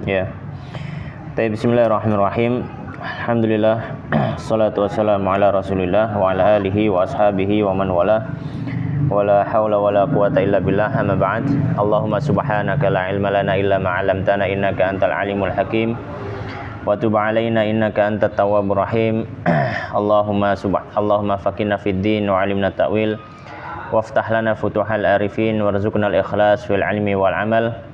Ya. Bismillahirrahmanirrahim. Alhamdulillah, salatu wassalamu ala Rasulillah wa ala alihi wa ashabihi wa man wala. Wala haula wala quwata illa billah, amma ba'd. Allahumma subhanaka la ilma lana illa ma 'allamtana innaka antal alimul hakim. Wa tub 'alaina innaka antat tawwabur rahim. Allahumma faqihna fid din wa 'allimna ta'wil. Waftah lana futuhal arifin warzuqna al-ikhlas fil ilmi wal amal.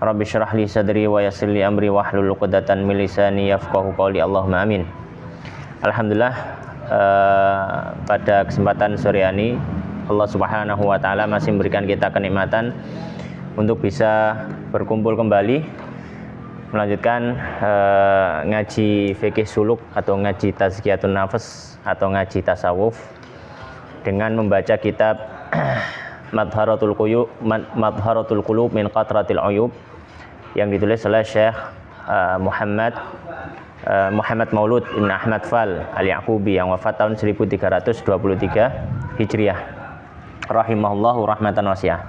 Rabbi syrah li sadri wa yassir li amri wahlul 'uqdatan min lisani yafqahu qawli. Allahumma amin. Alhamdulillah, pada kesempatan sore ini Allah Subhanahu wa taala masih memberikan kita kenikmatan untuk bisa berkumpul kembali melanjutkan ngaji fikih suluk atau ngaji tazkiyatun nafas atau ngaji tasawuf dengan membaca kitab Madharatul Qulub min Qatratil Uyub yang ditulis oleh Syekh Muhammad Maulud Ibn Ahmad Fal Al-Yaqubi yang wafat tahun 1323 Hijriah rahimahullahu rahmatan wasi'ah.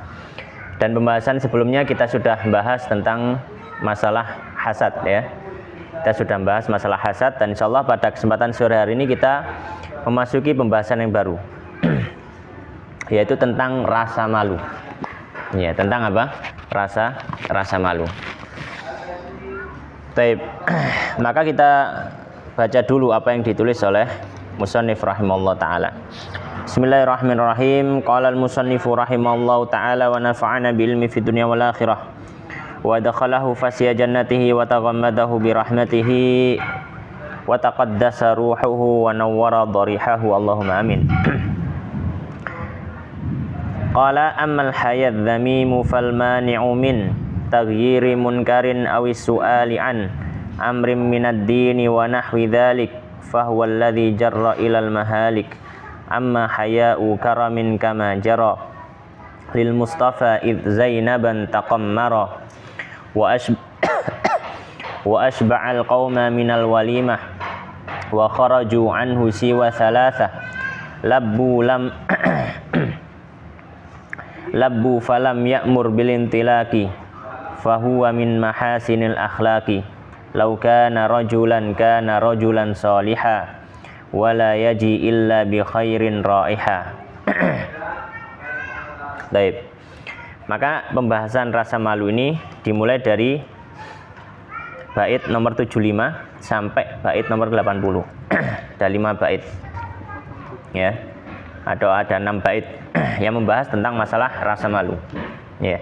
Dan pembahasan sebelumnya kita sudah bahas tentang masalah hasad, ya. Kita sudah bahas masalah hasad, dan insyaallah pada kesempatan sore hari ini kita memasuki pembahasan yang baru yaitu tentang rasa malu. Ya, tentang apa? Rasa malu. Baik. Maka kita baca dulu apa yang ditulis oleh musannif rahimahullah taala. Bismillahirrahmanirrahim. Qala al-musannifu rahimahullah taala wa nafa'ana bil ilmi fid dunya wal akhirah. Wa dakhalahu fasya jannatihi wa taghammadahu bi rahmatihi wa taqaddasa ruhuhu wa nawwara dharihahu. Allahumma amin. Qala ammal hayat dhamimu fal mani'u min taghyiri munkarin awis su'ali an amrin minad dini wa nahwi dhalik fahuwa alladhi jarra ilal mahalik amma haya'u karamin kama jara lil mustafa idh zainaban taqammara wa ashba'al qawma minal walimah wa kharaju anhu siwa thalatha labbu falam ya'mur bilintilaki fahuwa min mahasinil akhlaqi law kana rajulan saliha wala yaji illa bi khairin raiha. Baik. Maka pembahasan rasa malu ini dimulai dari bait nomor 75 sampai bait nomor 80. Ada 5 bait. Ya. Atau ada 6 bait yang membahas tentang masalah rasa malu. Ya.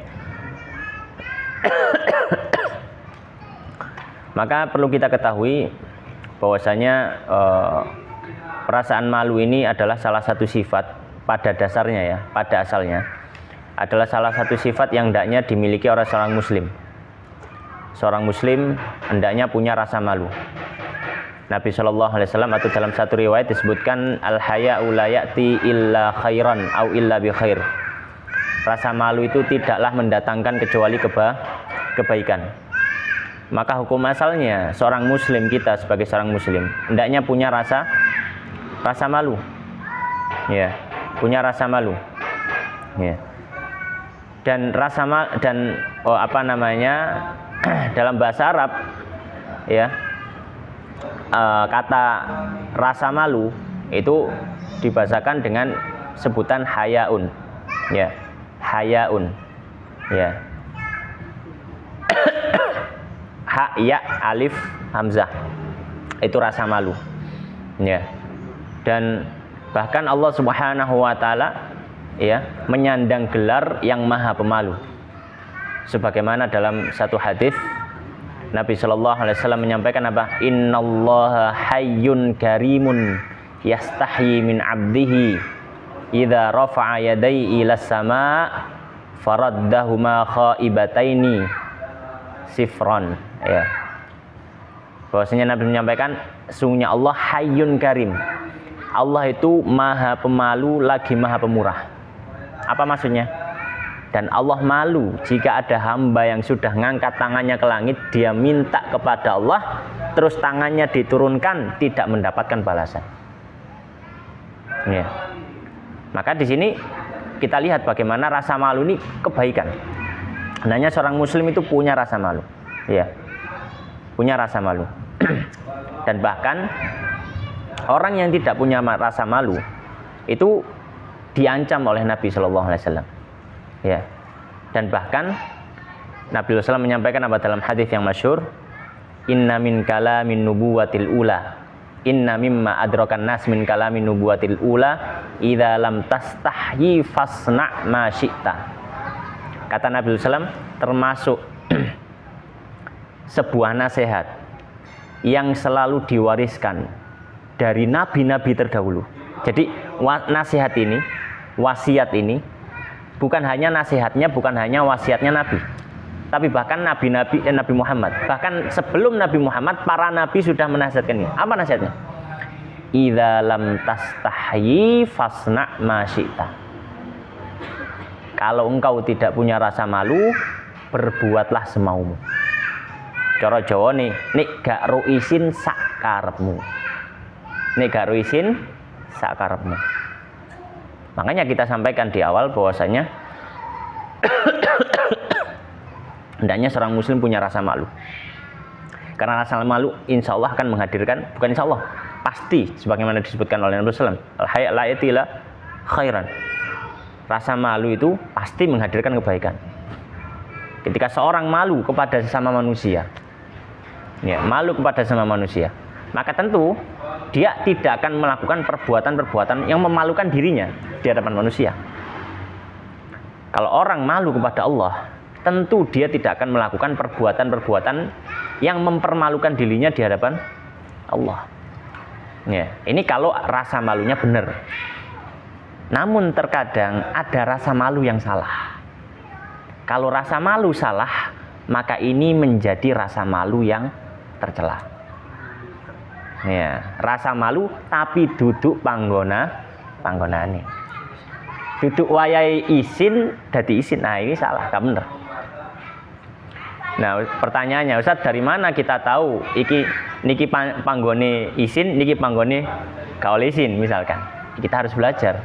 Maka perlu kita ketahui bahwasanya perasaan malu ini adalah salah satu sifat pada dasarnya, ya, pada asalnya adalah salah satu sifat yang hendaknya dimiliki oleh seorang muslim. Seorang muslim hendaknya punya rasa malu. Nabi Shallallahu Alaihi Wasallam atau dalam satu riwayat disebutkan al-haya'u la ya'ti illa khairan au illa bi khair. Rasa malu itu tidaklah mendatangkan kecuali kebaikan. Maka hukum asalnya seorang muslim, kita sebagai seorang muslim hendaknya punya rasa malu. Ya, punya rasa malu. Ya. Dan dalam bahasa Arab, ya, kata rasa malu itu dibahasakan dengan sebutan hayaun. Ya, hayaun. Ya. Ha, ya, alif, hamzah. Itu rasa malu. Ya. Dan bahkan Allah Subhanahu wa taala, ya, menyandang gelar yang Maha Pemalu. Sebagaimana dalam satu hadis Nabi Shallallahu Alaihi Wasallam menyampaikan apa? Innallaha hayyun karimun yastahyi min abdihi idza rafa'a yadayhi ila sama faraddahuma khaibataini sifron. Ya. Bahwasanya Nabi menyampaikan sungguhnya Allah hayyun karim. Allah itu Maha Pemalu lagi Maha Pemurah. Apa maksudnya? Dan Allah malu jika ada hamba yang sudah ngangkat tangannya ke langit, dia minta kepada Allah, terus tangannya diturunkan, tidak mendapatkan balasan. Ya. Maka di sini kita lihat bagaimana rasa malu ini kebaikan. Hendaknya seorang muslim itu punya rasa malu. Ya. Punya rasa malu. Dan bahkan orang yang tidak punya rasa malu itu diancam oleh Nabi Shallallahu Alaihi Wasallam. Ya. Dan bahkan Nabi SAW menyampaikan apa dalam hadis yang masyhur, inna min kalamin nubuwatil ula, inna mimma adrakan nas min kalamin nubuwatil ula, idza lam tastahyi fasna ma syi'ta. Kata Nabi SAW, termasuk sebuah nasihat yang selalu diwariskan dari nabi-nabi terdahulu. Jadi nasihat ini, wasiat ini bukan hanya nasihatnya, bukan hanya wasiatnya Nabi, tapi bahkan Nabi Muhammad. Bahkan sebelum Nabi Muhammad, para nabi sudah menasihatkan ini. Apa nasihatnya? Idza lam tastahyi fasna ma syi'ta. Kalau engkau tidak punya rasa malu, berbuatlah semaumu. Cara Jawa nih, nek gak ro isin sak karepmu. Nek gak ro isin sak karepmu. Makanya kita sampaikan di awal bahwasanya hendaknya seorang muslim punya rasa malu. Karena rasa malu insya Allah akan menghadirkan, bukan insya Allah, pasti sebagaimana disebutkan oleh Nabi SAW, al-haya' la yatila khairan. Rasa malu itu pasti menghadirkan kebaikan. Ketika seorang malu kepada sesama manusia, ya, malu kepada sesama manusia, maka tentu dia tidak akan melakukan perbuatan-perbuatan yang memalukan dirinya di hadapan manusia. Kalau orang malu kepada Allah, tentu dia tidak akan melakukan perbuatan-perbuatan yang mempermalukan dirinya di hadapan Allah. Ya, ini kalau rasa malunya benar. Namun terkadang ada rasa malu yang salah. Kalau rasa malu salah, maka ini menjadi rasa malu yang tercela. Ya, rasa malu tapi duduk panggonane. Duduk wayahe isin dadi isin. Nah, ini salah, gak bener. Nah, pertanyaannya, Ustaz, dari mana kita tahu niki panggone isin, niki panggone gak oleh isin misalkan. Kita harus belajar.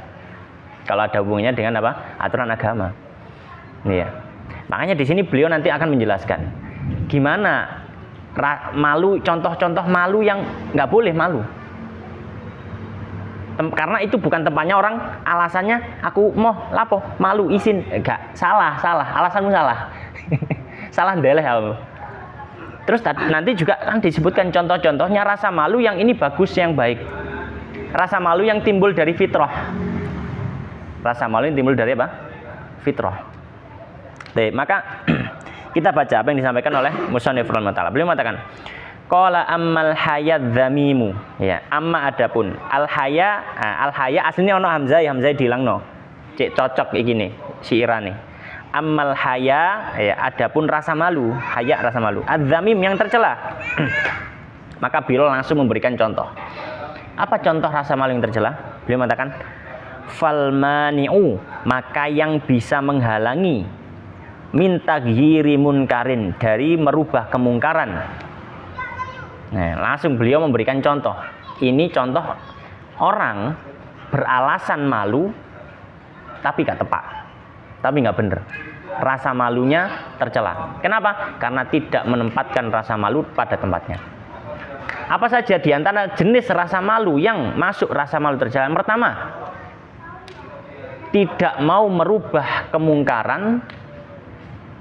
Kalau ada hubungannya dengan apa? Aturan agama. Iya. Makanya di sini beliau nanti akan menjelaskan gimana malu, contoh-contoh malu yang nggak boleh malu. Karena itu bukan tempatnya orang alasannya aku mau lapo malu isin, enggak, salah, alasanmu salah. Salah ndeleh kamu. Terus nanti juga kan disebutkan contoh-contohnya rasa malu yang ini bagus, yang baik. Rasa malu yang timbul dari fitrah. Rasa malu yang timbul dari apa? Fitrah. Baik, maka kita baca apa yang disampaikan oleh Musannif rahimahullah. Beliau mengatakan, qala ammal hayad dzamimu. Ya, amma adapun al haya aslinya ono hamzah, hamzah dilangno. Cek cocok iki nih syairane. Ammal haya, ya, adapun rasa malu, haya rasa malu. Adzamim yang tercela. Maka beliau langsung memberikan contoh. Apa contoh rasa malu yang tercela? Beliau mengatakan falmani'u, maka yang bisa menghalangi min taghyiri munkarin, dari merubah kemungkaran. Nah, langsung beliau memberikan contoh. Ini contoh orang beralasan malu tapi gak tepat, tapi gak bener. Rasa malunya tercela. Kenapa? Karena tidak menempatkan rasa malu pada tempatnya. Apa saja di antara jenis rasa malu yang masuk rasa malu tercela? Yang pertama, tidak mau merubah kemungkaran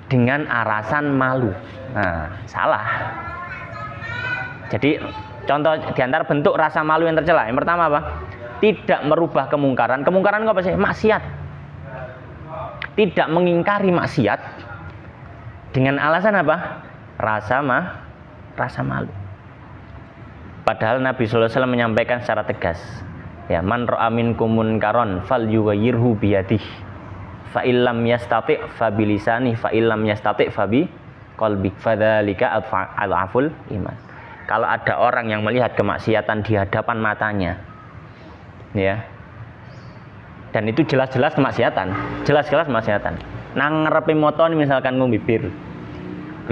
dengan alasan malu. Nah, salah. Jadi contoh di antara bentuk rasa malu yang tercela, yang pertama apa? Tidak merubah kemungkaran. Kemungkaran itu apa sih? Maksiat. Tidak mengingkari maksiat dengan alasan apa? Rasa malu. Padahal Nabi sallallahu alaihi wasallam menyampaikan secara tegas, ya, man ra'a minkum munkaron falyughayyirhu biyadihi fa illam yastati' fa bilisani fa illam yastati' fa bi qalbi fadzalika adhaful iman. Kalau ada orang yang melihat kemaksiatan di hadapan matanya, ya, dan itu jelas-jelas kemaksiatan, nang ngarepe motor misalkan bibir,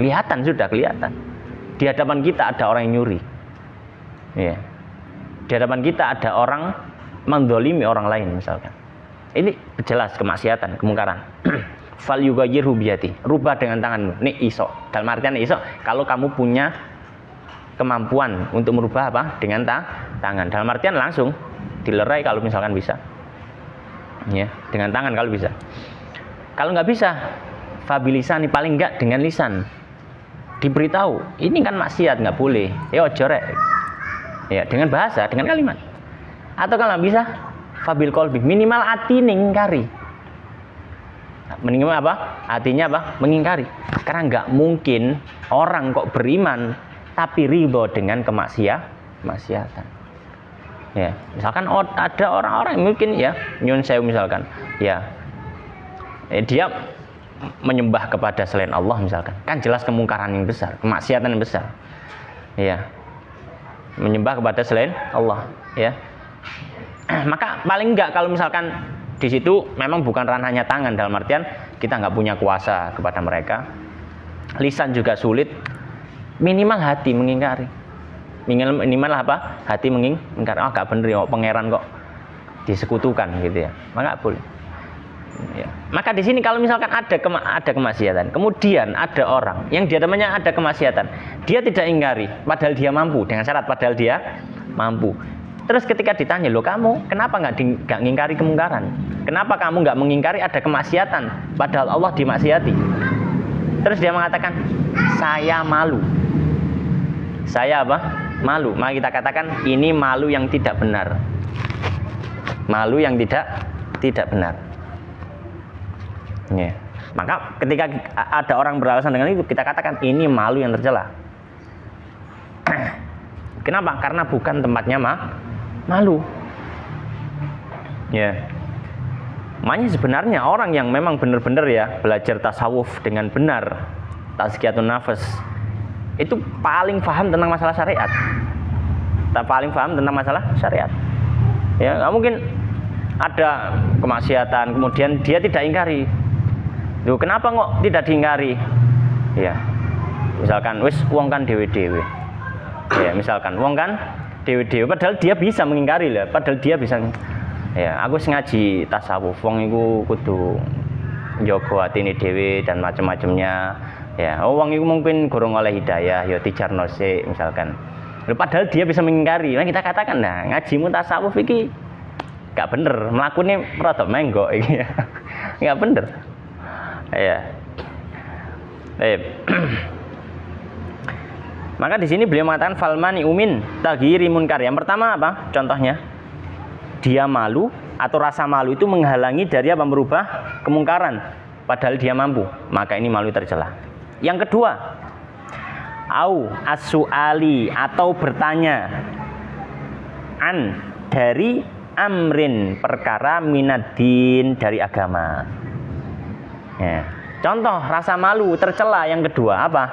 kelihatan, sudah kelihatan. Di hadapan kita ada orang yang nyuri, ya, di hadapan kita ada orang mendolimi orang lain misalkan. Ini jelas kemaksiatan, kemungkaran. fal yughayyirhu biyadi, rubah dengan tanganmu. Nih iso, dalam artian iso kalau kamu punya kemampuan untuk merubah apa dengan tangan, dalam artian langsung dilerai kalau misalkan bisa, ya dengan tangan kalau bisa. Kalau nggak bisa, fabilisani, paling nggak dengan lisan, diberitahu ini kan maksiat, nggak boleh, ya ojo rek, ya dengan bahasa, dengan kalimat. Atau kalau nggak bisa, fabil qalbi, minimal hati ningkari. Minimal apa? Hatinya apa? Mengingkari. Karena nggak mungkin orang kok beriman tapi ridho dengan kemaksiatan. Ya, misalkan ada orang-orang mungkin ya nyun sewu misalkan, ya dia menyembah kepada selain Allah misalkan, kan jelas kemungkaran yang besar, kemaksiatan yang besar. Ya, menyembah kepada selain Allah, ya. Maka paling enggak kalau misalkan di situ memang bukan ranahnya tangan, dalam artian kita nggak punya kuasa kepada mereka, lisan juga sulit, minimal hati mengingkari. Minimal apa? Hati mengingkari. Oh, gak bener ya, pangeran kok disekutukan gitu ya. Maka boleh. Ya. Maka di sini kalau misalkan ada kemaksiatan, kemudian ada orang yang dia namanya ada kemaksiatan, dia tidak ingkari, padahal dia mampu, dengan syarat padahal dia mampu. Terus ketika ditanya, loh kamu kenapa nggak ngingkari kemungkaran? Kenapa kamu nggak mengingkari ada kemaksiatan, padahal Allah dimaksiati? Terus dia mengatakan, saya malu. Saya apa? Malu. Maka kita katakan ini malu yang tidak benar. Malu yang tidak benar. Ya. Maka ketika ada orang beralasan dengan itu, kita katakan ini malu yang tercela. Kenapa? Karena bukan tempatnya malu. Ya. Makanya sebenarnya orang yang memang benar-benar ya belajar tasawuf dengan benar, tazkiyatun nafas, itu paling paham tentang masalah syariat. Paling paham tentang masalah syariat. Ya, nggak mungkin ada kemaksiatan kemudian dia tidak ingkari. Loh, kenapa kok tidak diingkari? Ya. Misalkan wis wong kan dewe-dewe. Ya, misalkan wong kan dewe-dewe padahal dia bisa mengingkari lah, padahal dia bisa. Ya, aku ngaji tasawuf, wong iku kudu njaga atine dhewe dan macam-macamnya. Ya, wong iku mungkin gorong oleh hidayah, ya dijarno sik misalkan. Padahal dia bisa mengingkari. Nah, kita katakan, nah, ngajimu tasawuf iki gak bener, mlakune rada menggok iki ya. Gak bener. Ya. Maka di sini beliau mengatakan falmani umin taghiri munkar. Yang pertama apa? Contohnya, dia malu atau rasa malu itu menghalangi dari apa? Merubah kemungkaran, padahal dia mampu. Maka ini malu tercela. Yang kedua, au as-su'ali atau bertanya an dari amrin perkara minadin dari agama. Ya. Contoh rasa malu tercela yang kedua apa?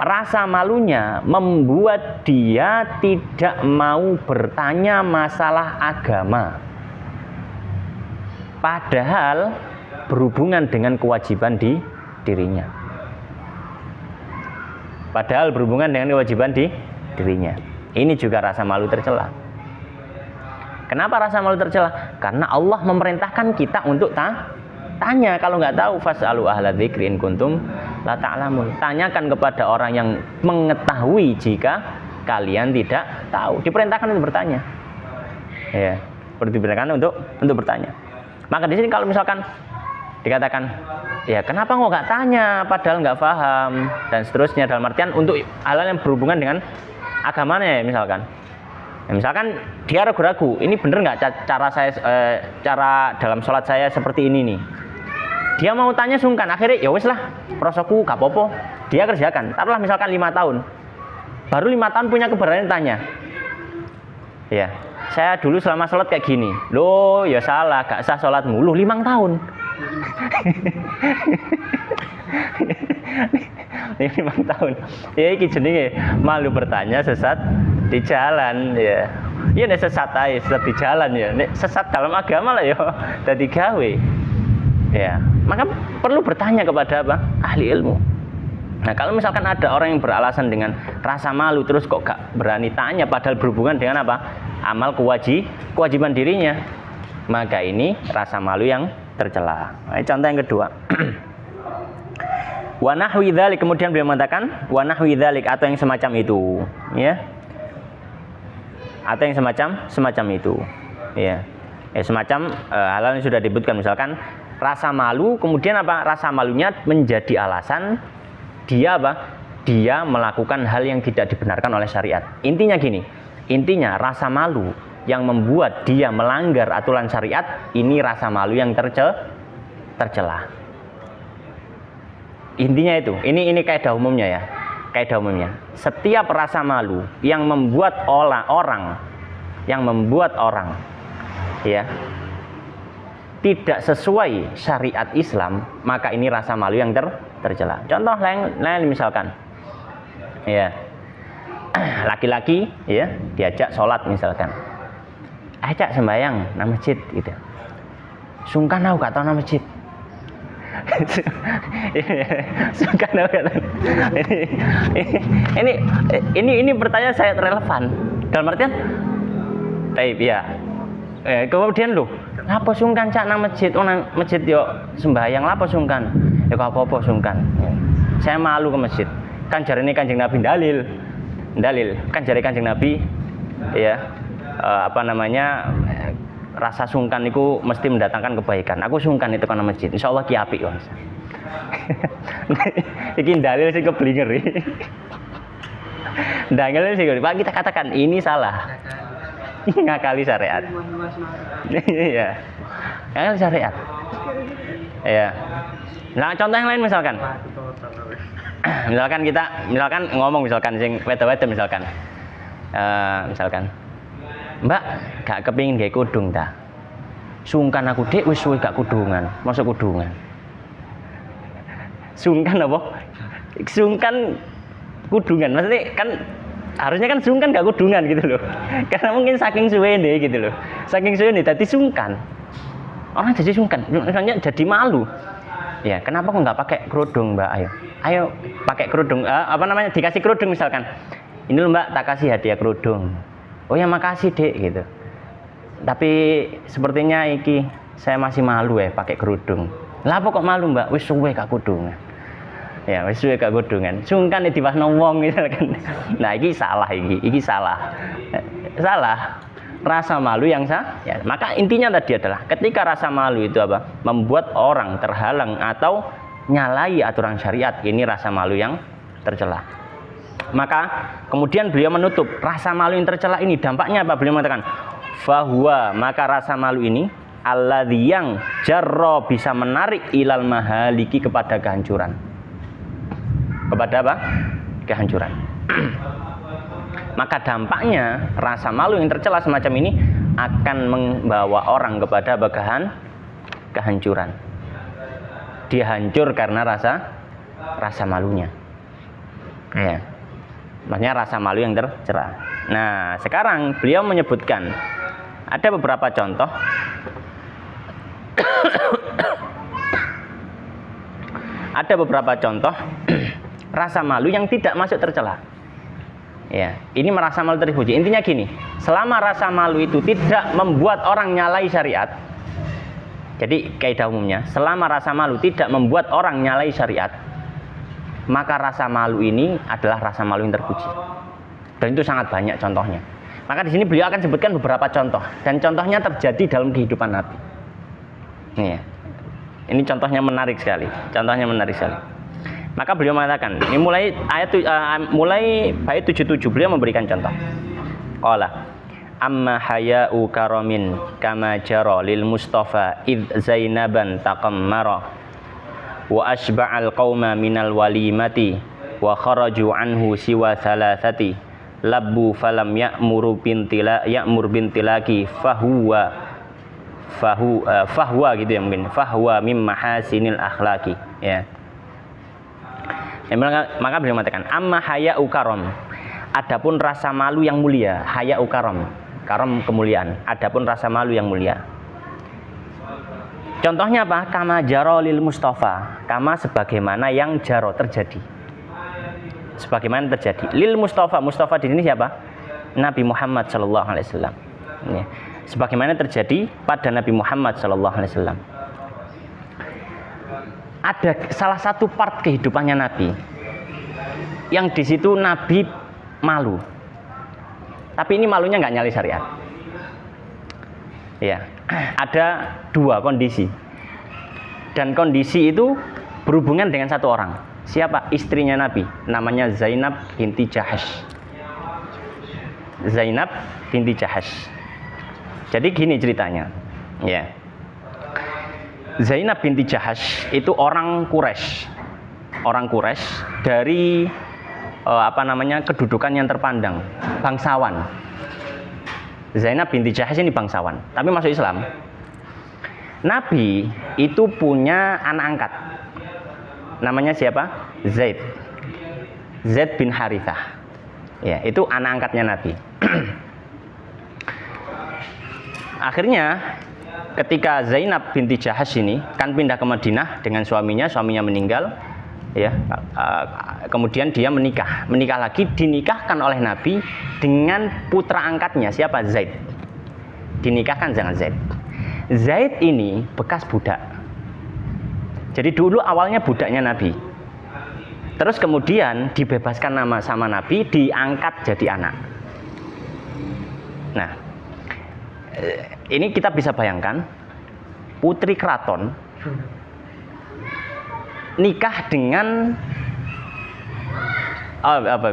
Rasa malunya membuat dia tidak mau bertanya masalah agama, padahal berhubungan dengan kewajiban di dirinya. Padahal berhubungan dengan kewajiban di dirinya. Ini juga rasa malu tercela. Kenapa rasa malu tercela? Karena Allah memerintahkan kita untuk tanya. Kalau nggak tahu, fas'alu ahla dzikri in kuntum la ta'lamun. Tanyakan kepada orang yang mengetahui jika kalian tidak tahu. Diperintahkan untuk bertanya. Ya, diperintahkan untuk bertanya. Maka di sini kalau misalkan dikatakan, ya kenapa kok nggak tanya padahal nggak paham dan seterusnya, dalam artian untuk hal-hal yang berhubungan dengan agamanya ya, misalkan dia ragu-ragu, ini bener nggak cara dalam sholat saya seperti ini nih, dia mau tanya sungkan, akhirnya ya wes lah prosoku gak apa-apa dia kerjakan, taruhlah misalkan 5 tahun, baru 5 tahun punya keberanian tanya, ya saya dulu selama sholat kayak gini, loh ya salah, gak sah sholatmu, loh 5 tahun. 5 tahun. Ya iki jenenge malu bertanya sesat di jalan ya. Ya nek sesat ae, sesat di jalan ya. Nek sesat dalam agama lah ya dadi gawe. Ya, maka perlu bertanya kepada apa? Ahli ilmu. Nah, kalau misalkan ada orang yang beralasan dengan rasa malu terus kok gak berani tanya padahal berhubungan dengan apa? Amal kewajiban dirinya. Maka ini rasa malu yang tercela. Nah, contoh yang kedua. Wa nahwi dzalik, kemudian beliau mengatakan wa nahwi dzalik, atau yang semacam itu, ya. Atau yang semacam itu, ya. Semacam hal yang sudah disebutkan, misalkan rasa malu, kemudian apa? Rasa malunya menjadi alasan dia apa? Dia melakukan hal yang tidak dibenarkan oleh syariat. Intinya gini, intinya rasa malu yang membuat dia melanggar aturan syariat, ini rasa malu yang tercela. Intinya itu, ini kaidah umumnya ya. Kaidah umumnya, setiap rasa malu yang membuat orang ya tidak sesuai syariat Islam, maka ini rasa malu yang tercela. Contoh lain misalkan, ya, laki-laki ya diajak sholat misalkan, ajak sembahyang nang masjid gitu, sungkan aku gak tau nang masjid. Sungkan aku gak tau. Ini pertanyaan saya relevan dalam artian taib ya. Kemudian loh, apa sungkan cak nang masjid? Nang masjid yo sembahyang, apa sungkan? Ya kok apa sungkan? Saya malu ke masjid. Kan jarine Kanjeng Nabi dalil kan jare Kanjeng Nabi ya rasa sungkan itu mesti mendatangkan kebaikan. Aku sungkan itu karena masjid. Insyaallah ki apik Mas. Iki dalil sing keblinger. Dalil sing Pak kita katakan ini salah. Ngakali syariat. Iya. Ngakali syariat. Iya. Nah, contoh yang lain misalkan. misalkan ngomong misalkan sing weda-weda misalkan. Misalkan Mbak, gak kepingin gawe kudung ta. Sungkan aku dek wis suwe gak kudungan, masuk kudungan. Sungkan apa? Sungkan kudungan. Maksudnya kan harusnya kan sungkan gak kudungan gitu loh. Karena mungkin saking suwene gitu loh. Saking suwene dadi sungkan. Orang jadi sungkan, misalnya jadi malu. Ya, kenapa kok nggak pakai kerudung, Mbak? Ayo pakai kerudung. Dikasih kerudung misalkan. Ini loh Mbak, tak kasih hadiah kerudung. Oh ya makasih dek gitu. Tapi sepertinya saya masih malu pakai kerudung. Lah apa kok malu Mbak? Wis suwe gak kudungan. Ya wis suwe gak kudungan. Sungkan diwasno wong misalkan. Nah iki salah Salah. Rasa malu yang sah. Ya, maka intinya tadi adalah ketika rasa malu itu apa? Membuat orang terhalang atau nyalai aturan syariat, ini rasa malu yang tercela. Maka kemudian beliau menutup rasa malu yang tercela ini dampaknya apa? Beliau mengatakan fahuwa, maka rasa malu ini alladzi yang jarra, bisa menarik ilal mahaliki, kepada kehancuran. Kepada apa? Kehancuran. Maka dampaknya rasa malu yang tercela semacam ini akan membawa orang kepada kehancuran. Dia hancur karena rasa malunya. Ya. Maksudnya rasa malu yang tercela. Nah, sekarang beliau menyebutkan ada beberapa contoh ada beberapa contoh rasa malu yang tidak masuk tercela. Ya, ini merasa malu terpuji. Intinya gini, selama rasa malu itu tidak membuat orang nyalai syariat. Jadi kaidah umumnya, selama rasa malu tidak membuat orang nyalai syariat, maka rasa malu ini adalah rasa malu yang terpuji. Dan itu sangat banyak contohnya. Maka di sini beliau akan sebutkan beberapa contoh, dan contohnya terjadi dalam kehidupan Nabi. Ini contohnya menarik sekali. Maka beliau mengatakan, ini mulai bait 77 beliau memberikan contoh. Qala amma haya'u karamin kama jara lil Mustafa id Zainaban taqammara wa asba'al qauma minal walimati wa kharaju anhu siwa thalathati labbu falam ya'mur bintilaki fahuwa gitu ya, mungkin fahuwa mim mahasinil akhlaqi ya. Maka beliau mengatakan amma haya'u karam, adapun rasa malu yang mulia. Haya'u karam kemuliaan, adapun rasa malu yang mulia. Contohnya apa? Kama jaro lil Mustafa, kama sebagaimana yang jaro terjadi. Sebagaimana terjadi lil Mustafa. Mustafa di sini siapa? Nabi Muhammad sallallahu alaihi wasallam. Sebagaimana terjadi pada Nabi Muhammad sallallahu alaihi wasallam. ada salah satu part kehidupannya Nabi yang di situ Nabi malu. Tapi ini malunya nggak nyali syariat. Ya, ada dua kondisi. Dan kondisi itu berhubungan dengan satu orang. Siapa? Istrinya Nabi. Namanya Zainab binti Jahash. Zainab binti Jahash. Jadi gini ceritanya. Ya. Zainab binti Jahash itu orang Quraisy. Orang Quraisy dari kedudukan yang terpandang, bangsawan. Zainab binti Jahash ini bangsawan, tapi masuk Islam. Nabi itu punya anak angkat. Namanya siapa? Zaid. Zaid bin Harithah. Ya, itu anak angkatnya Nabi. Akhirnya ketika Zainab binti Jahash ini kan pindah ke Madinah dengan suaminya meninggal. Ya, kemudian dia menikah lagi, dinikahkan oleh Nabi dengan putra angkatnya. Siapa? Zaid. Dinikahkan dengan Zaid. Zaid ini bekas budak. Jadi dulu awalnya budaknya Nabi, terus kemudian dibebaskan sama Nabi, diangkat jadi anak. Nah, ini kita bisa bayangkan putri keraton nikah dengan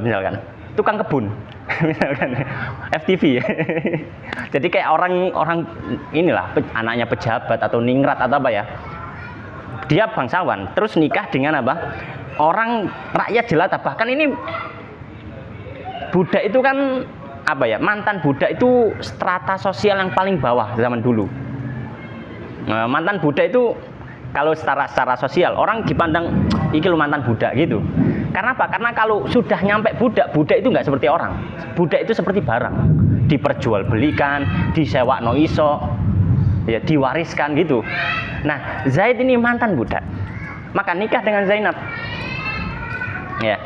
misalkan tukang kebun, misalkan FTV. Jadi kayak orang inilah anaknya pejabat atau ningrat atau apa ya. Dia bangsawan, terus nikah dengan apa? Orang rakyat jelata. Bahkan ini budak itu kan mantan budak itu strata sosial yang paling bawah zaman dulu. Nah, mantan budak itu kalau secara sosial orang dipandang iki lu mantan budak gitu. Karena apa? Karena kalau sudah nyampe budak itu nggak seperti orang. Budak itu seperti barang, diperjualbelikan, disewakno iso, ya diwariskan gitu. Nah, Zaid ini mantan budak, maka nikah dengan Zainab. Ya,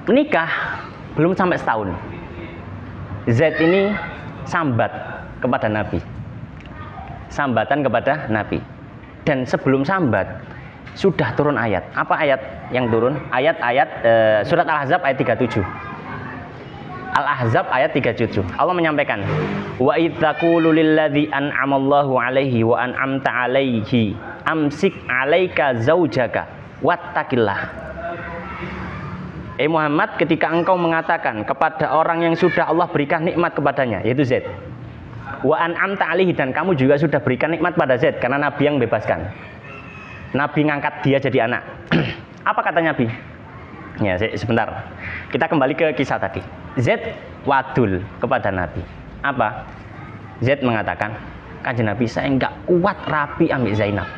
nikah belum sampai setahun, Zaid ini sambat kepada Nabi, sambatan kepada Nabi. Dan sebelum sambat sudah turun ayat. Apa ayat yang turun? Ayat-ayat surat Al-Ahzab ayat 37. Al-Ahzab ayat 37. Allah menyampaikan, "Wa idzaqulu lilladzi an'amallahu 'alaihi wa an'amta 'alaihi amsik 'alaika zaujaka wattaqillah." Muhammad, ketika engkau mengatakan kepada orang yang sudah Allah berikan nikmat kepadanya, yaitu Zaid, wa an'amta 'alaihi, dan kamu juga sudah berikan nikmat pada Zaid karena Nabi yang bebaskan. Nabi ngangkat dia jadi anak. Apa kata Nabi? Ya, sebentar. Kita kembali ke kisah tadi. Zaid wadul kepada Nabi. Apa? Zaid mengatakan, "Kanjeng Nabi, saya enggak kuat rapi ambil Zainab."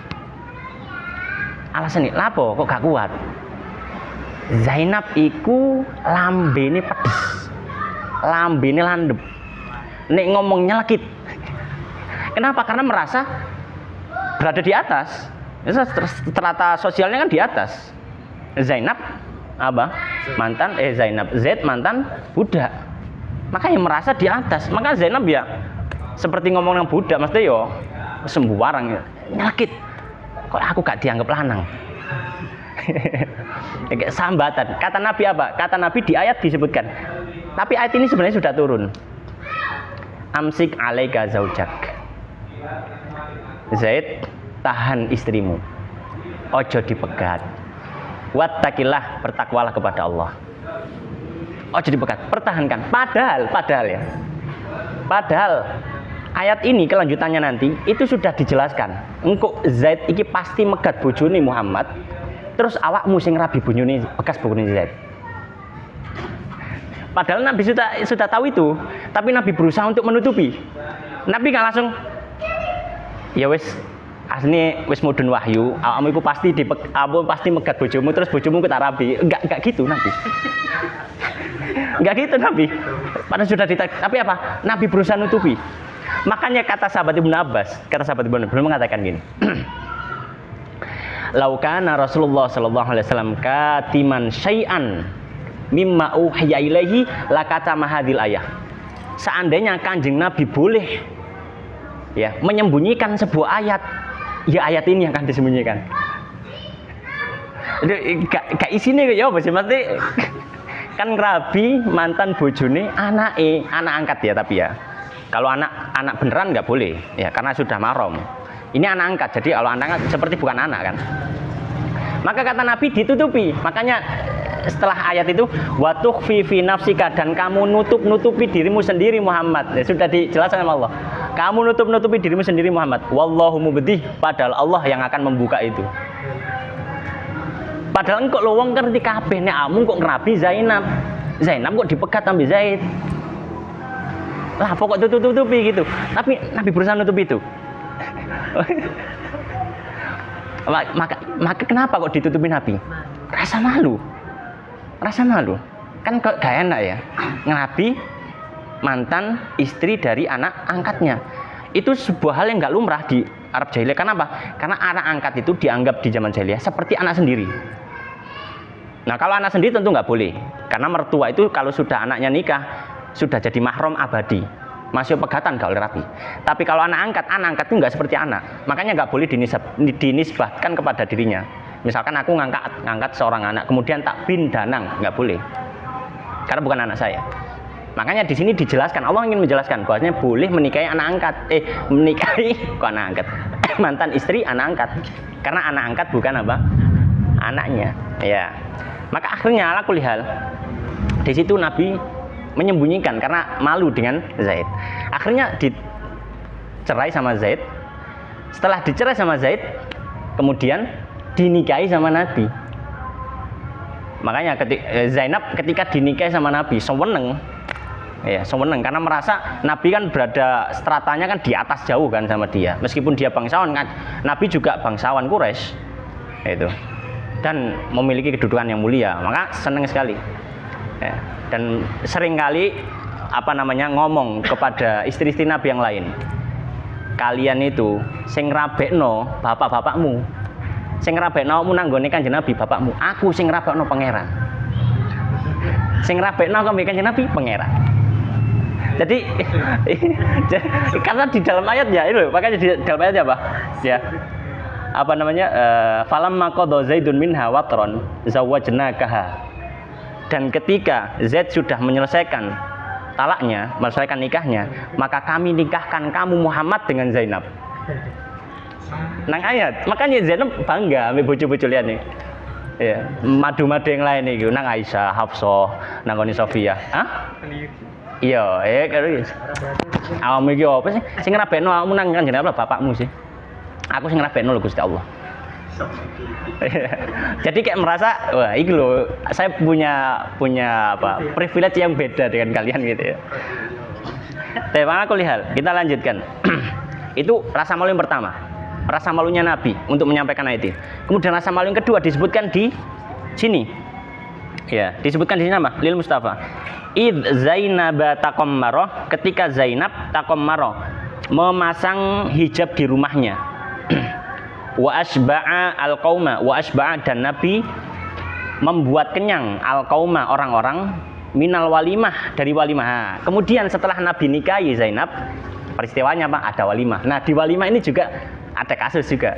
Alasan ini, lapo kok gak kuat? Zainab iku lambene pedes. Lambene landep. Nek ngomong nyelekit. Kenapa? Karena merasa berada di atas. Strata sosialnya kan di atas. Zainab Zaid mantan budak. Makanya merasa di atas. Maka Zainab ya seperti ngomong yang budak, mesti yo sembuarang ya. Nyelekit. Kok aku gak dianggap lanang? Kayak sambatan. Kata Nabi apa? Kata Nabi di ayat disebutkan. Tapi ayat ini sebenarnya sudah turun. Amsik 'alaika zaujak. Zaid, tahan istrimu. Ojo dipegat. Wattaqillah, bertakwalah kepada Allah. Ojo dipegat, pertahankan. Padahal ayat ini kelanjutannya nanti itu sudah dijelaskan. Engko Zaid iki pasti megat bojone Muhammad. Terus awakmu sing rabi bojone bekas bojone Zaid. Padahal Nabi sudah tahu itu, tapi Nabi berusaha untuk menutupi. Nabi nggak langsung, ya wes, asli wes mudun wahyu, awakmu itu pasti megat bojomu, terus bojomu kita rabi. Enggak gitu Nabi. Enggak gitu Nabi. Padahal sudah tapi apa? Nabi berusaha menutupi. Makanya kata sahabat Ibnu Abbas mengatakan gini. Laukana Rasulullah sallallahu alaihi wasallam katiman syai'an mimma uhiya ilaihi lakata mahadil ayah. Seandainya Kanjeng Nabi boleh ya menyembunyikan sebuah ayat, ya ayat ini yang akan disembunyikan. Gak isine ya apa sih mesti kan ngrabi mantan bojone anak angkat ya tapi ya. Kalau anak beneran nggak boleh ya karena sudah mahram. Ini anak angkat. Jadi kalau anak angkat seperti bukan anak kan. Maka kata Nabi ditutupi. Makanya setelah ayat itu wa tukhfi fi nafsika dan kamu nutupi dirimu sendiri Muhammad. Ya, sudah dijelaskan sama Allah. Kamu nutupi dirimu sendiri Muhammad. Wallahu mubdih padahal Allah yang akan membuka itu. Padahal engkau lo wong ngerti kabeh nek amun kok ngerabi Zainab. Zainab kok dipegat ambil Zaid. Lah pokok tutupi gitu. Tapi Nabi berusaha nutup itu. maka kenapa kok ditutupi Nabi? Rasa malu. Kan gak enak ya. Nabi mantan istri dari anak angkatnya. Itu sebuah hal yang gak lumrah di Arab jahiliyah. Kenapa? Karena anak angkat itu dianggap di zaman jahiliyah seperti anak sendiri. Nah kalau anak sendiri tentu nggak boleh, karena mertua itu kalau sudah anaknya nikah sudah jadi mahram abadi, masih pegatan gak oleh rabi. Tapi kalau anak angkat itu nggak seperti anak, makanya nggak boleh dinisbatkan kepada dirinya. Misalkan aku ngangkat seorang anak, kemudian tak bin danang, nggak boleh, karena bukan anak saya. Makanya di sini dijelaskan, Allah ingin menjelaskan bahwasanya boleh menikahi anak angkat, menikahi kok anak angkat, mantan istri anak angkat, karena anak angkat bukan apa anaknya, ya. Maka akhirnya ala kulli hal di situ Nabi menyembunyikan karena malu dengan Zaid. Akhirnya dicerai sama Zaid. Setelah dicerai sama Zaid, kemudian dinikahi sama Nabi. Makanya Zainab ketika dinikahi sama Nabi seneng. Ya, seneng karena merasa Nabi kan berada stratanya kan di atas jauh kan sama dia. Meskipun dia bangsawan, Nabi juga bangsawan Quraisy. Itu. Dan memiliki kedudukan yang mulia, maka senang sekali ya. Dan seringkali ngomong kepada istri-istri Nabi yang lain, kalian itu sing ngrabekno bapak-bapakmu, sing ngrabekno nanggone Kanjeng Nabi bapakmu, aku sing ngrabekno pangeran, sing ngrabekno Kanjeng Nabi pangeran. Jadi karena di dalam ayat ya itu, makanya di dalam ayat apa ya, falamma qadha Zaidun minha watron zawwajnakaha. Dan ketika Zaid sudah menyelesaikan talaknya, menyelesaikan nikahnya, maka kami nikahkan kamu Muhammad dengan Zainab. Nang ayat, makanya Zainab bangga ambek bojo-bojo liyane. Ya, madu-madu yang lain iki, nang Aisyah, Hafsah, nang Uni Sofia. Hah? Iya, karo iki. Awakmu iki apa sih? Sing ngrabekno awakmu nang Kanjeng Nabi bapakmu sih. Aku sing ngrabekno lho Gusti Allah. Jadi kayak merasa wah ini loh saya punya privilege yang beda dengan kalian gitu ya. Tapi aku lihat kita lanjutkan. Itu rasa malu yang pertama, rasa malunya Nabi untuk menyampaikan ayat ini. Kemudian rasa malu yang kedua disebutkan di sini ya, disebutkan di sini apa? Lil Mustafa Zainab taqammarah, ketika Zainab taqammarah memasang hijab di rumahnya. Wa asba'a al-qauma, wa asba'a dan Nabi membuat kenyang al-qauma orang-orang minal walimah, dari walimah. Kemudian setelah Nabi nikahi Zainab, peristiwanya apa? Ada walimah. Nah, di walimah ini juga ada kasus juga.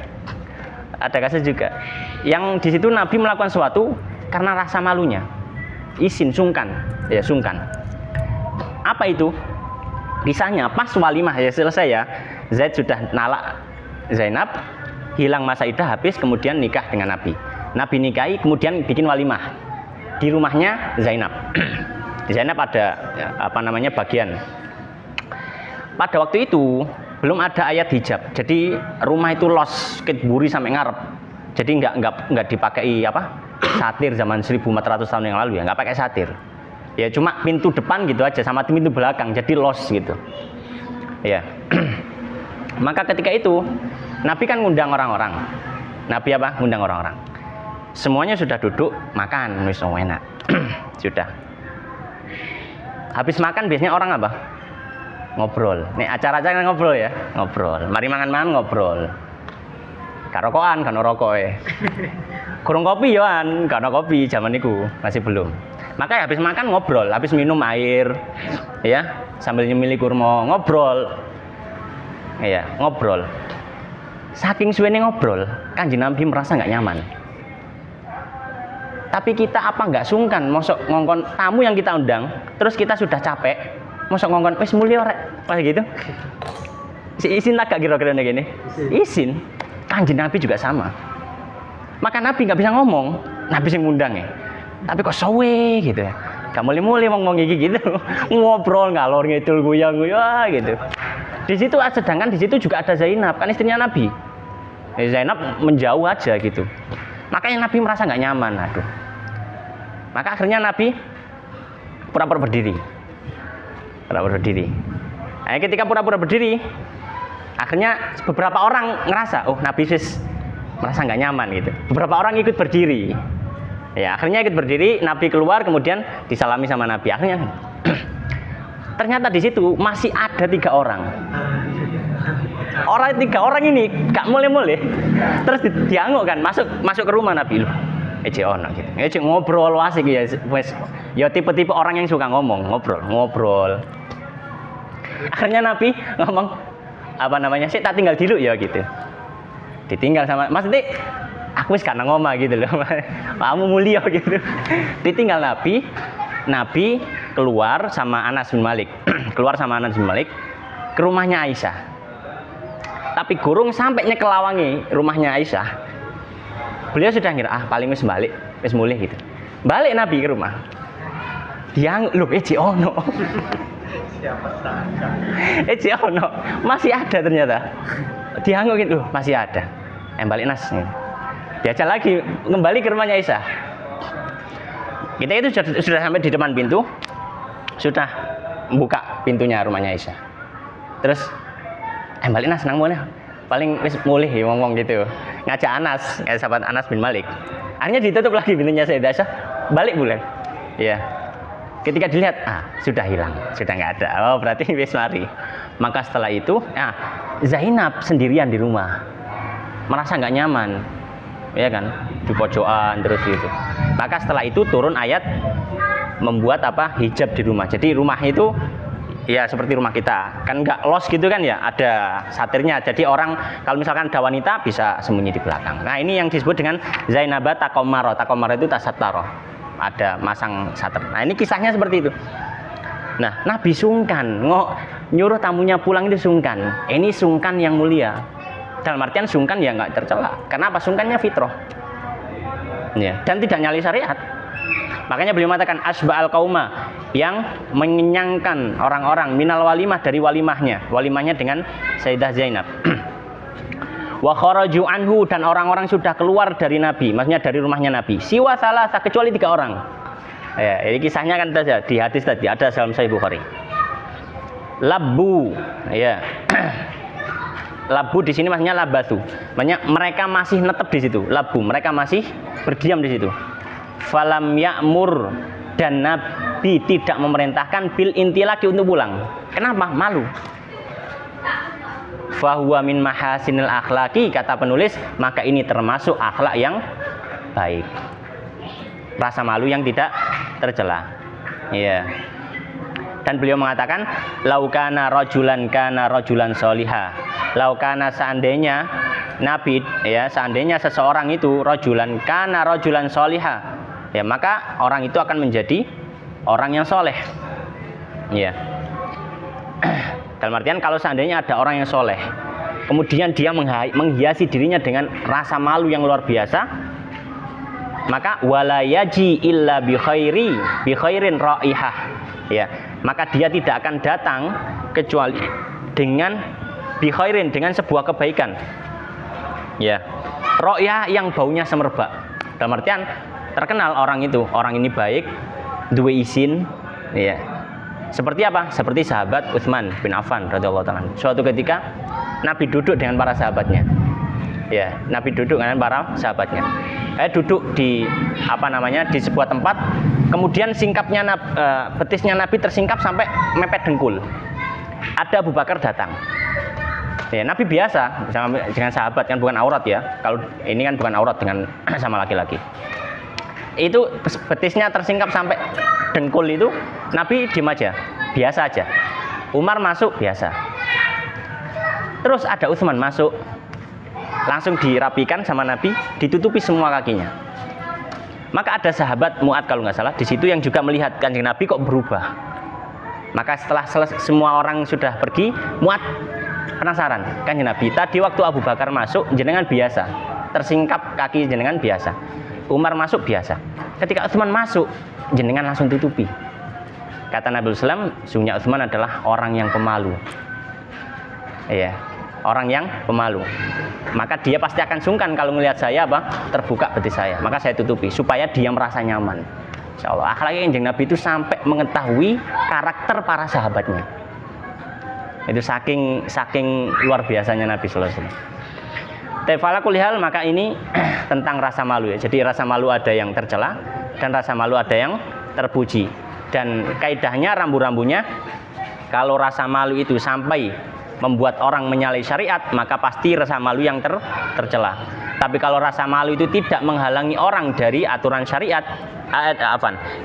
Ada kasus juga. Yang di situ Nabi melakukan sesuatu karena rasa malunya. Isin, sungkan. Ya, sungkan. Apa itu? Kisahnya pas walimah ya selesai ya. Zaid sudah nalak Zainab, hilang masa iddah habis, kemudian nikah dengan Nabi. Nabi nikahi, kemudian bikin walimah di rumahnya Zainab. Zainab ada bagian. Pada waktu itu belum ada ayat hijab, jadi rumah itu los ketburi sampai ngarep. Jadi nggak dipakai satir zaman 1400 tahun yang lalu ya, nggak pakai satir. Ya cuma pintu depan gitu aja sama pintu belakang, jadi los gitu. Ya. Maka ketika itu Nabi kan ngundang orang-orang. Nabi ngundang orang-orang. Semuanya sudah duduk makan, wis enak. Sudah. Habis makan biasanya orang ngobrol. Nek acara-acara ngobrol ya, ngobrol. Mari mangan-mangan ngobrol. Karokokan, kan rokoke. Kurung kopi yoan, kan kopi zaman niku masih belum. Maka habis makan ngobrol, habis minum air, ya sambil nyemili kurma ngobrol. Iya, ngobrol. Saking suwene ngobrol, Kanjeng Nabi merasa nggak nyaman. Tapi kita apa nggak sungkan mosok ngongkon tamu yang kita undang, terus kita sudah capek, mosok ngongkon wis mulya rek. Pas gitu. Izin tak gak kira-kira gini? Izin. Kanjeng Nabi juga sama. Maka Nabi nggak bisa ngomong, Nabi sing ngundang ya. Tapi kok sowe gitu ya. Gak mulai-mulai ngomong gigi gitu. Ngobrol ngalor ngidul guyang-guyang gitu. Di situ sedangkan di situ juga ada Zainab, kan istrinya Nabi. Zainab menjauh aja gitu. Makanya Nabi merasa nggak nyaman, aduh. Maka akhirnya Nabi pura-pura berdiri. Pura-pura berdiri. Nah, ketika pura-pura berdiri, akhirnya beberapa orang ngerasa, oh Nabi merasa nggak nyaman gitu. Beberapa orang ikut berdiri. Ya, akhirnya ikut berdiri, Nabi keluar, kemudian disalami sama Nabi. Akhirnya ternyata di situ masih ada 3 orang. Orang 3 orang ini gak mulai-mulai. Terus dianguk kan, masuk ke rumah Nabi loh. Ono gitu. Ngobrol asik ya, wes. Ya tipe-tipe orang yang suka ngomong, ngobrol. Akhirnya Nabi ngomong apa namanya? "Sik tak tinggal dulu ya" gitu. Ditinggal sama maksudnya aku wis karena ngomong gitu loh. Kamu mulia gitu. Ditinggal Nabi keluar sama Anas bin Malik. Ke rumahnya Aisyah. Tapi gurung sampai nyekelawangi rumahnya Aisyah. Beliau sudah ngira paling wis balik, wis mulih gitu. Balik Nabi ke rumah. Dia loh ono. Siapa sangka? Ono. Masih ada ternyata. Dianguk gitu, masih ada. Balik Nas. Diajak lagi kembali ke rumahnya Aisyah. Kita itu sudah sampai di depan pintu, sudah buka pintunya rumahnya Aisyah. Terus balik Nas nang mulih. Paling wis mulih ngomong gitu. Ngajak Anas, sahabat Anas bin Malik. Akhirnya ditutup lagi pintunya Sayyidah Aisyah. Balik bulan. Ya. Ketika dilihat, sudah hilang, sudah nggak ada. Oh, berarti wis lari. Maka setelah itu, Zainab sendirian di rumah. Merasa nggak nyaman. Ya kan? Di pojokan terus gitu. Maka setelah itu turun ayat membuat hijab di rumah. Jadi rumah itu ya seperti rumah kita, kan nggak los gitu kan ya, ada satirnya. Jadi orang kalau misalkan ada wanita bisa sembunyi di belakang. Nah ini yang disebut dengan Zainabah takomaro. Takomaro itu tasattaro, ada masang satir. Nah ini kisahnya seperti itu. Nah Nabi sungkan, nyuruh tamunya pulang itu sungkan. Ini sungkan yang mulia. Dalam artian sungkan ya nggak tercela. Karena apa? Sungkannya fitrah. Ya, dan tidak nyali syariat. Makanya beliau mengatakan asba'al qauma, yang mengenyangkan orang-orang minal walimah, dari walimahnya dengan Sayyidah Zainab. Wa kharaju anhu, dan orang-orang sudah keluar dari Nabi, maksudnya dari rumahnya Nabi. Siwa salasa, kecuali 3 orang. Ya, ini kisahnya kan saja di hadis tadi ada dalam Sahih Bukhari. Labbu, ya. Labu di sini maksudnya labatu. Maksudnya mereka masih netep di situ. Labu, mereka masih berdiam di situ. Falam ya'mur, dan Nabi tidak memerintahkan bil intilaki untuk pulang. Kenapa? Malu. Fahuwa min mahasinil akhlaki, kata penulis, maka ini termasuk akhlak yang baik. Rasa malu yang tidak tercela. Iya. Dan beliau mengatakan laukana rajulan soliha. Laukana, seandainya Nabi, ya, seandainya seseorang itu rajulan soliha, ya, maka orang itu akan menjadi orang yang soleh. Ya. Dalam artian kalau seandainya ada orang yang soleh, kemudian dia menghiasi dirinya dengan rasa malu yang luar biasa, maka wala yaji illa bi khairin raihah. Ya, maka dia tidak akan datang kecuali dengan bi khairin, dengan sebuah kebaikan. Ya. Raihah yang baunya semerbak. Dalam artian terkenal orang ini baik, duwe izin, ya. Seperti apa? Seperti sahabat Utsman bin Affan radhiyallahu taala. Suatu ketika Nabi duduk dengan para sahabatnya. Ya, Nabi duduk dengan para sahabatnya. Duduk di di sebuah tempat, kemudian betisnya Nabi tersingkap sampai mepet dengkul. Ada Abu Bakar datang. Ya, Nabi biasa dengan sahabat, kan bukan aurat ya. Kalau ini kan bukan aurat dengan sama laki-laki. Itu betisnya tersingkap sampai dengkul itu, Nabi diem aja, biasa aja. Umar masuk biasa. Terus ada Utsman masuk, langsung dirapikan sama Nabi, ditutupi semua kakinya. Maka ada sahabat Mu'ad kalau nggak salah di situ yang juga melihat Kanjeng Nabi kok berubah. Maka setelah semua orang sudah pergi, Mu'ad penasaran. Kanjeng Nabi, tadi waktu Abu Bakar masuk jenengan biasa, tersingkap kaki jenengan biasa. Umar masuk biasa. Ketika Utsman masuk, jenengan langsung tutupi. Kata Nabi SAW, sungguhnya Utsman adalah orang yang pemalu. Iya, orang yang pemalu. Maka dia pasti akan sungkan kalau melihat saya terbuka betis saya. Maka saya tutupi supaya dia merasa nyaman. Insya Allah. Akhlaknya Kanjeng Nabi itu sampai mengetahui karakter para sahabatnya. Itu saking luar biasanya Nabi Sallallahu Alaihi Wasallam. Tefala kulihal, maka ini tentang rasa malu ya. Jadi rasa malu ada yang tercela dan rasa malu ada yang terpuji. Dan kaidahnya rambu-rambunya, kalau rasa malu itu sampai membuat orang menyalahi syariat, maka pasti rasa malu yang tercela. Tapi kalau rasa malu itu tidak menghalangi orang dari aturan syariat,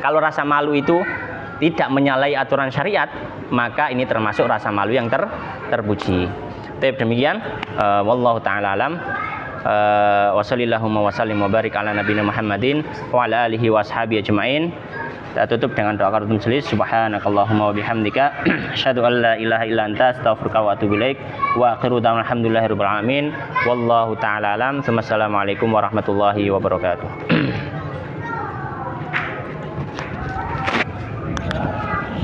kalau rasa malu itu tidak menyalahi aturan syariat, maka ini termasuk rasa malu yang terpuji. Demikian, wallahu taala alam. Wa sallallahu wa sallim wa barik ala nabiyina Muhammadin wa ala alihi wa ashabihi ajmain. Kita tutup dengan doa kafaratul majelis. Subhanakallahumma wa bihamdika asyhadu an la ilaha illa anta astaghfiruka wa atubu ilaik. Wa akhiru da'wana alhamdulillahirabbil alamin. Wallahu taala alam. Wassalamualaikum warahmatullahi wabarakatuh.